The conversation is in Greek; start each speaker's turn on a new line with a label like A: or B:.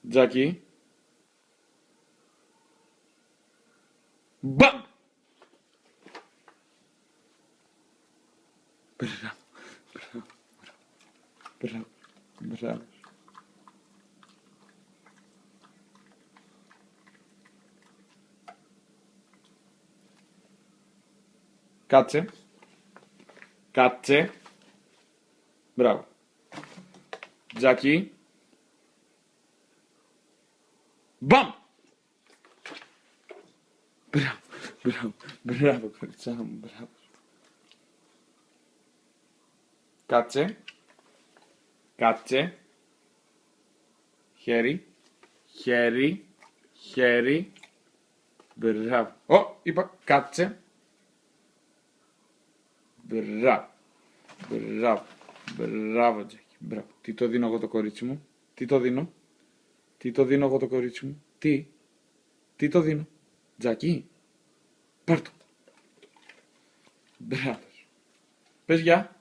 A: Τζάκι. Μπαμ! Μπράβο. Μπράβο. Μπράβο. Κάτσε. Κάτσε. Μπράβο. Τζάκι. Μπαμ! Μπράβο. Μπράβο. Μπράβο, κοριτσά μου. Μπράβο. Κάτσε. Κάτσε. Χέρι. Χέρι. Χέρι. Μπράβο. Είπα κάτσε. Μπράβο. Μπράβο. Μπράβο, Τζάκι. Μπράβο. Τι το δίνω εγώ το κορίτσι μου? Τι το δίνω? Τι το δίνω εγώ το κορίτσι μου? Τι το δίνω? Τζάκι. Πάρ' το. Μπράβο. Πες γεια.